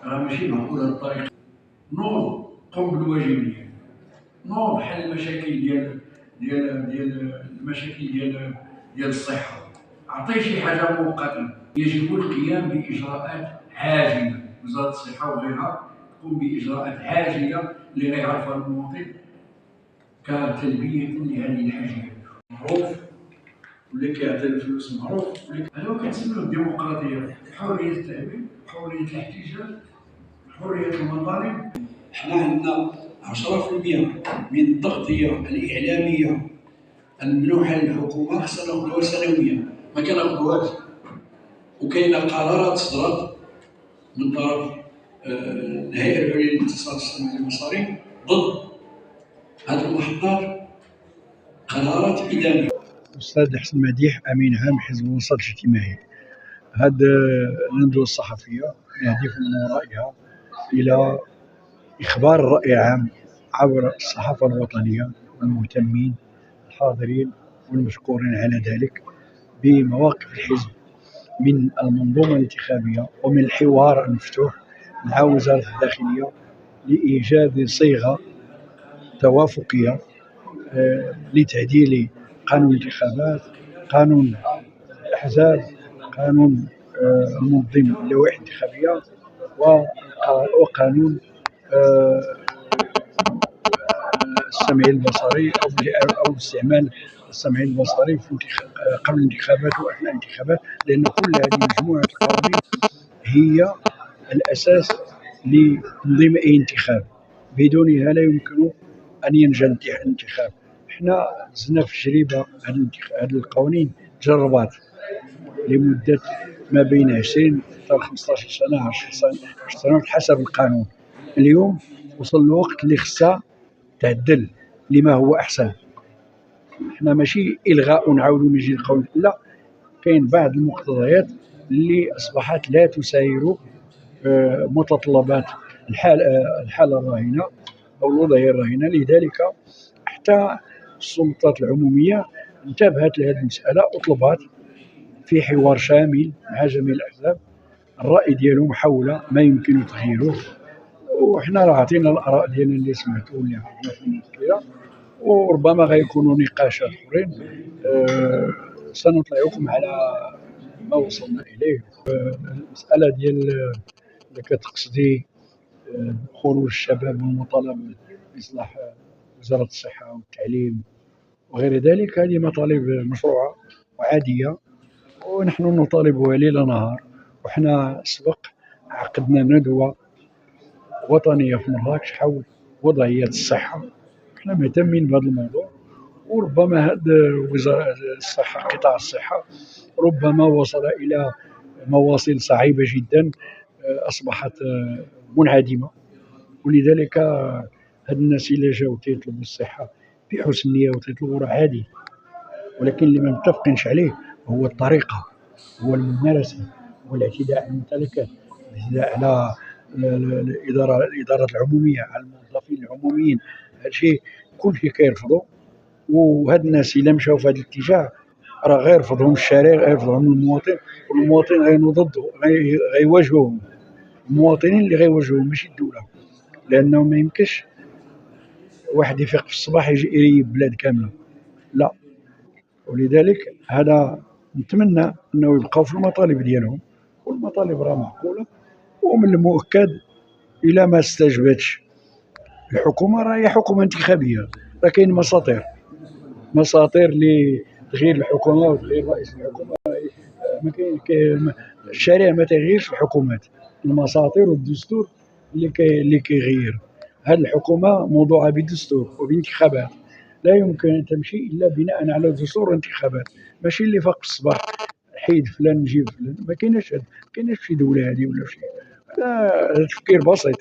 راه ماشي معقولة الطريقة. نوض قم بالواجب ديالك، نوض حل المشاكل ديال المشاكل ديال الصحة، أعطيه شي حاجة مؤقتة. يجب القيام بإجراءات عاجلة، وزارة الصحة وغيرها تقوم بإجراءات عاجلة اللي غيعرفها المواطن كتلبية لهذه الحاجيات. معروف واللي كيعطي الفلوس معروف، هذا هو كنسميوه الديمقراطية، حرية التعبير، حرية الاحتجاج، حرية المطالب. حنا عندنا 10% من التغطية الإعلامية الممنوحة للحكومة خصنا ناخذوها سنويا، ما كناخذوهاش. وكاينه قرارات صدرت من طرف الهيئة العليا للاتصال السمعي البصري ضد هذه المحطات، قرارات إدانية. أستاذ حسن مديح، أمين عام حزب الوسط الاجتماعي. هذه الندوة الصحفية يهدف من ورائها إلى إخبار الرأي العام عبر الصحافة الوطنية والمهتمين الحاضرين والمشكورين على ذلك بمواقف الحزب من المنظومة الانتخابية ومن الحوار المفتوح مع وزارة الداخلية لإيجاد صيغة توافقية لتعديل قانون الانتخابات، قانون الأحزاب، قانون منظم اللوائح الانتخابية، وقانون السمعي البصري أو استعمال السمعي البصري قبل الانتخابات وأثناء الانتخابات، لأن كل هذه مجموعة القوانين هي الأساس لتنظيم أي انتخاب. بدونها لا يمكن أن ينجح الانتخاب. احنا دزنا في تجربة هذه القوانين تجربات لمدة ما بين 20 حتى 15 سنة 10 سنوات حسب القانون. اليوم وصل الوقت اللي خصها تعدل لما هو أحسن. احنا ماشي إلغاء ونعاودوا نجي القانون، لا، كاين بعض المقتضيات اللي أصبحت لا تساير متطلبات الحالة الراهنة أو الوضعية الراهنة. لذلك حتى السلطات العمومية انتبهت لهذه المسألة وطلبت في حوار شامل مع جميع الأحزاب الرأي ديالهم حول ما يمكن تغييره. وحنا راه عطينا الآراء ديالنا اللي سمعتوا واللي عرفنا في المشكلة، وربما غيكونوا نقاشات أخرين سنطلعكم على ما وصلنا إليه. المسألة ديال اللي كتقصدي خروج الشباب والمطالبة بإصلاح وزارة الصحة والتعليم وغير ذلك، هذه مطالب مشروعة وعادية ونحن نطالبها ليل نهار. وحنا سبق عقدنا ندوة وطنية في مراكش حول وضعية الصحة، احنا مهتمين بهذا الموضوع. وربما هذا وزارة الصحة، قطاع الصحة ربما وصل إلى مواصل صعيبة جدا، أصبحت منعدمة. ولذلك هاد الناس اللي جاو تيطلبوا الصحة بحسن نية وتيطلبوا راه عادي، ولكن اللي ما متفقينش عليه هو الطريقة، هو الممارسة، هو الاعتداء على الممتلكات، الاعتداء على الإدارات العمومية، على الموظفين العموميين. هادشي كلشي كيرفضوا. وهاد الناس إلا مشاو في هذا الاتجاه راه غيرفضهم الشارع، غيرفضهم المواطن، والمواطن غينوض ضده، غيواجهوهم. المواطنين اللي غيواجهوهم ماشي الدولة، لأنه ما يمكنش واحد يفيق في الصباح يجي يريب بلاد كاملة، لا. ولذلك هذا نتمنى أنه يبقاو في المطالب ديالهم، والمطالب راه معقولة. ومن المؤكد إلى ما استجابتش الحكومة، راه هي حكومة انتخابية، راه كاين مساطير لتغيير الحكومة وتغيير رئيس الحكومة. ما كاين الشارع ما تغييرش الحكومات، المساطير والدستور اللي كيغير. هذه الحكومة موضوعة بدستور وبانتخابات، لا يمكن أن تمشي إلا بناء على دستور وانتخابات، ماشي اللي فاق الصباح حيد فلان نجيب فلان. ما كايناش في دولة هذه ولا شيء. هذا تفكير بسيط.